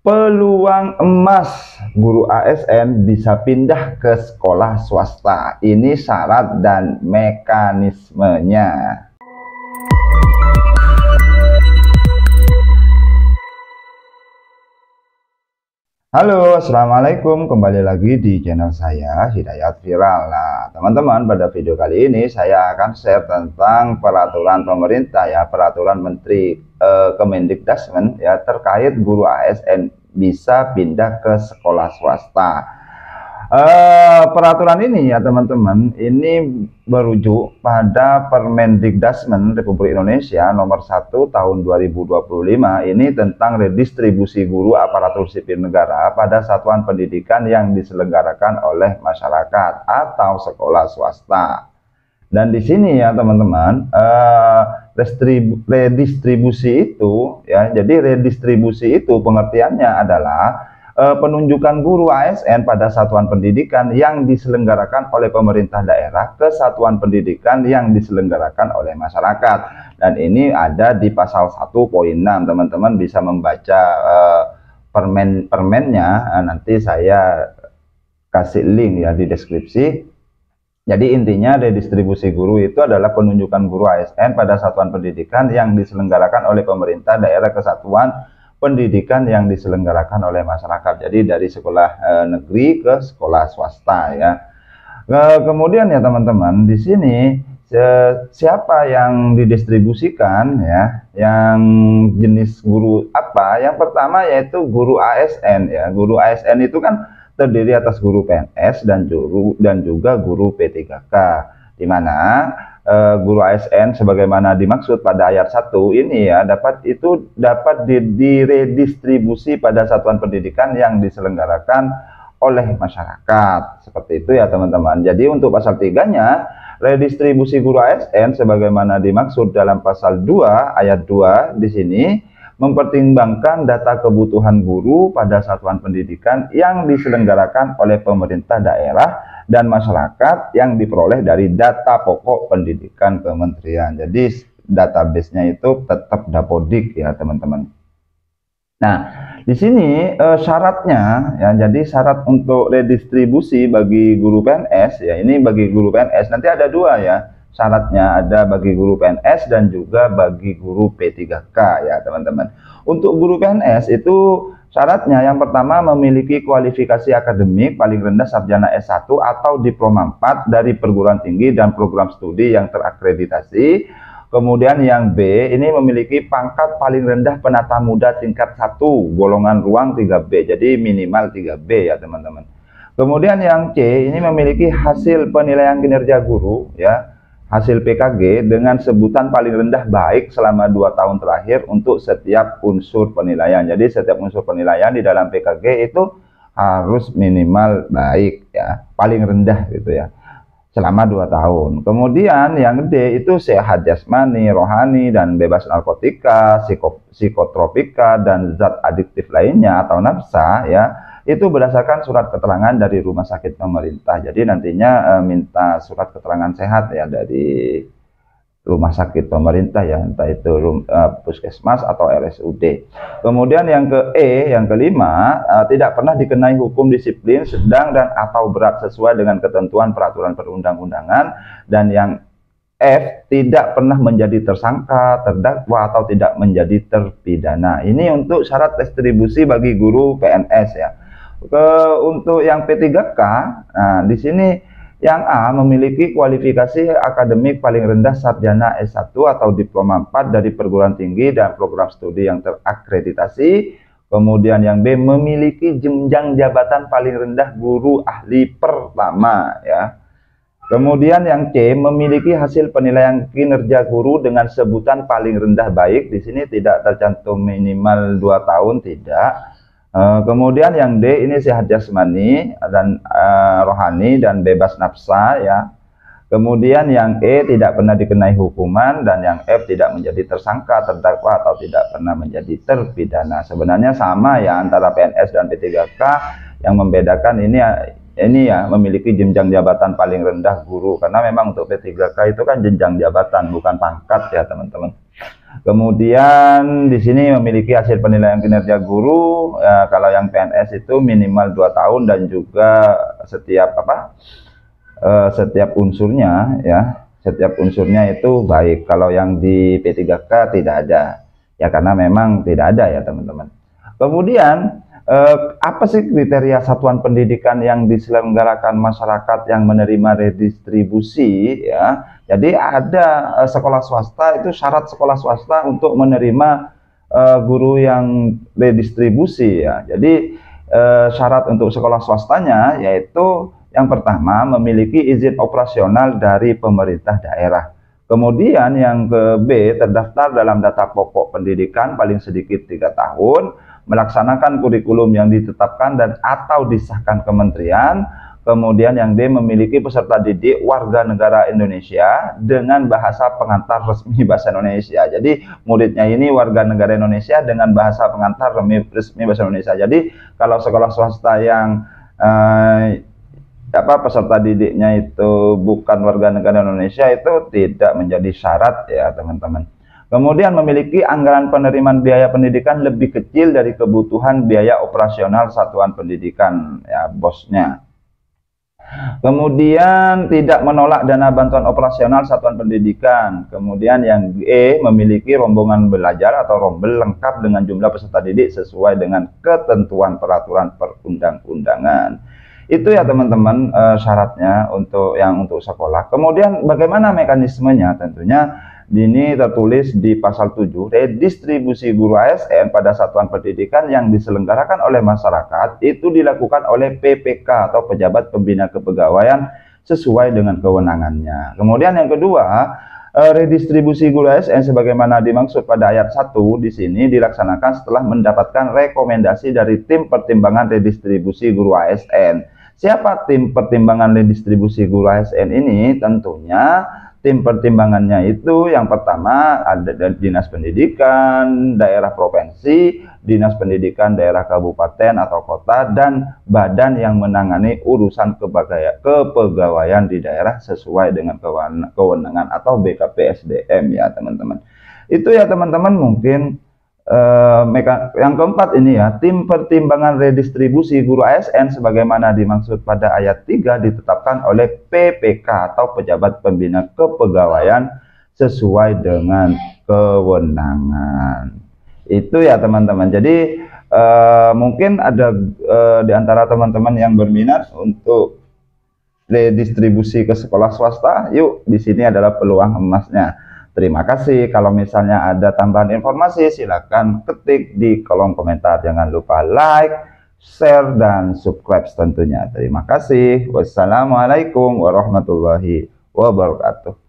Peluang emas guru ASN bisa pindah ke sekolah swasta. Ini syarat dan mekanismenya. Halo, assalamualaikum. Kembali lagi di channel saya, Hidayat Viral. Nah, teman-teman, pada video kali ini saya akan share tentang peraturan pemerintah ya, peraturan Menteri Kemendikbudristek ya, terkait guru ASN bisa pindah ke sekolah swasta. Peraturan ini ya teman-teman, ini merujuk pada Permendikbudristek Republik Indonesia nomor 1 tahun 2025 ini tentang redistribusi guru aparatur sipil negara pada satuan pendidikan yang diselenggarakan oleh masyarakat atau sekolah swasta. Dan di sini ya teman-teman, redistribusi itu ya, jadi redistribusi itu pengertiannya adalah penunjukan guru ASN pada satuan pendidikan yang diselenggarakan oleh pemerintah daerah ke satuan pendidikan yang diselenggarakan oleh masyarakat. Dan ini ada di pasal 1.6, teman-teman bisa membaca permennya, nanti saya kasih link ya di deskripsi. Jadi intinya redistribusi guru itu adalah penunjukan guru ASN pada satuan pendidikan yang diselenggarakan oleh pemerintah daerah ke satuan pendidikan yang diselenggarakan oleh masyarakat. Jadi dari sekolah negeri ke sekolah swasta ya. Kemudian ya teman-teman, di sini siapa yang didistribusikan ya, yang jenis guru apa? Yang pertama yaitu guru ASN ya. Guru ASN itu kan terdiri atas guru PNS dan juga guru P3K, di mana guru ASN sebagaimana dimaksud pada ayat 1 ini ya dapat diredistribusi pada satuan pendidikan yang diselenggarakan oleh masyarakat. Seperti itu ya teman-teman. Jadi untuk pasal 3-nya, redistribusi guru ASN sebagaimana dimaksud dalam pasal 2 ayat 2 di sini mempertimbangkan data kebutuhan guru pada satuan pendidikan yang diselenggarakan oleh pemerintah daerah dan masyarakat yang diperoleh dari data pokok pendidikan kementerian. Jadi database-nya itu tetap Dapodik ya teman-teman. Nah, di sini syaratnya ya, jadi syarat untuk redistribusi bagi guru PNS ya, ini bagi guru PNS nanti ada dua ya. Syaratnya ada bagi guru PNS dan juga bagi guru P3K ya teman-teman. Untuk guru PNS itu syaratnya yang pertama memiliki kualifikasi akademik paling rendah sarjana S1 atau diploma 4 dari perguruan tinggi dan program studi yang terakreditasi. Kemudian yang B ini memiliki pangkat paling rendah penata muda tingkat 1 golongan ruang 3B, jadi minimal 3B ya teman-teman. Kemudian yang C ini memiliki hasil penilaian kinerja guru ya, hasil PKG dengan sebutan paling rendah baik selama 2 tahun terakhir untuk setiap unsur penilaian. Jadi setiap unsur penilaian di dalam PKG itu harus minimal baik ya, paling rendah gitu ya, selama 2 tahun. Kemudian yang D itu sehat jasmani, rohani, dan bebas narkotika, psikotropika, dan zat adiktif lainnya atau nafsa ya. Itu berdasarkan surat keterangan dari rumah sakit pemerintah. Jadi nantinya minta surat keterangan sehat ya dari rumah sakit pemerintah ya, entah itu puskesmas atau RSUD. Kemudian yang yang kelima, tidak pernah dikenai hukum disiplin sedang dan atau berat sesuai dengan ketentuan peraturan perundang-undangan. Dan yang F, tidak pernah menjadi tersangka, terdakwa, atau tidak menjadi terpidana. Ini untuk syarat distribusi bagi guru PNS ya. Untuk yang P3K, nah di sini yang A memiliki kualifikasi akademik paling rendah sarjana S1 atau diploma 4 dari perguruan tinggi dan program studi yang terakreditasi. Kemudian yang B memiliki jenjang jabatan paling rendah guru ahli pertama ya. Kemudian yang C memiliki hasil penilaian kinerja guru dengan sebutan paling rendah baik. Di sini tidak tercantum minimal 2 tahun, tidak. Kemudian yang D ini sehat jasmani dan rohani dan bebas nafsa ya. Kemudian yang E tidak pernah dikenai hukuman, dan yang F tidak menjadi tersangka, terdakwa, atau tidak pernah menjadi terpidana. Sebenarnya sama ya antara PNS dan P3K, yang membedakan ini ya memiliki jenjang jabatan paling rendah guru, karena memang untuk P3K itu kan jenjang jabatan bukan pangkat ya teman-teman. Kemudian di sini memiliki hasil penilaian kinerja guru, ya, kalau yang PNS itu minimal 2 tahun dan juga setiap unsurnya ya, setiap unsurnya itu baik. Kalau yang di P3K tidak ada ya, karena memang tidak ada ya teman-teman. Kemudian apa sih kriteria satuan pendidikan yang diselenggarakan masyarakat yang menerima redistribusi ya? Jadi ada sekolah swasta, itu syarat sekolah swasta untuk menerima guru yang redistribusi ya. Jadi syarat untuk sekolah swastanya yaitu yang pertama memiliki izin operasional dari pemerintah daerah. Kemudian yang ke B, terdaftar dalam data pokok pendidikan paling sedikit 3 tahun, melaksanakan kurikulum yang ditetapkan dan atau disahkan kementerian. Kemudian yang D, memiliki peserta didik warga negara Indonesia dengan bahasa pengantar resmi bahasa Indonesia. Jadi muridnya ini warga negara Indonesia dengan bahasa pengantar resmi bahasa Indonesia. Jadi kalau sekolah swasta yang peserta didiknya itu bukan warga negara Indonesia, itu tidak menjadi syarat ya teman-teman. Kemudian memiliki anggaran penerimaan biaya pendidikan lebih kecil dari kebutuhan biaya operasional satuan pendidikan ya bosnya. Kemudian tidak menolak dana bantuan operasional satuan pendidikan. Kemudian yang E, memiliki rombongan belajar atau rombel lengkap dengan jumlah peserta didik sesuai dengan ketentuan peraturan perundang-undangan. Itu ya teman-teman syaratnya untuk sekolah. Kemudian bagaimana mekanismenya? Tentunya ini tertulis di pasal 7, redistribusi guru ASN pada satuan pendidikan yang diselenggarakan oleh masyarakat itu dilakukan oleh PPK atau pejabat pembina kepegawaian sesuai dengan kewenangannya. Kemudian yang kedua, redistribusi guru ASN sebagaimana dimaksud pada ayat 1 di sini dilaksanakan setelah mendapatkan rekomendasi dari tim pertimbangan redistribusi guru ASN. Siapa tim pertimbangan redistribusi guru ASN ini? Tentunya tim pertimbangannya itu yang pertama ada Dinas Pendidikan daerah provinsi, Dinas Pendidikan daerah kabupaten atau kota, dan badan yang menangani urusan kepegawaian di daerah sesuai dengan kewenangan atau BKPSDM ya teman-teman. Itu ya teman-teman mungkin yang keempat ini ya, tim pertimbangan redistribusi guru ASN sebagaimana dimaksud pada ayat 3 ditetapkan oleh PPK atau pejabat pembina kepegawaian sesuai dengan kewenangan. Itu ya teman-teman. Jadi mungkin ada di antara teman-teman yang berminat untuk redistribusi ke sekolah swasta, yuk di sini adalah peluang emasnya. Terima kasih. Kalau misalnya ada tambahan informasi, silakan ketik di kolom komentar. Jangan lupa like, share, dan subscribe tentunya. Terima kasih. Wassalamualaikum warahmatullahi wabarakatuh.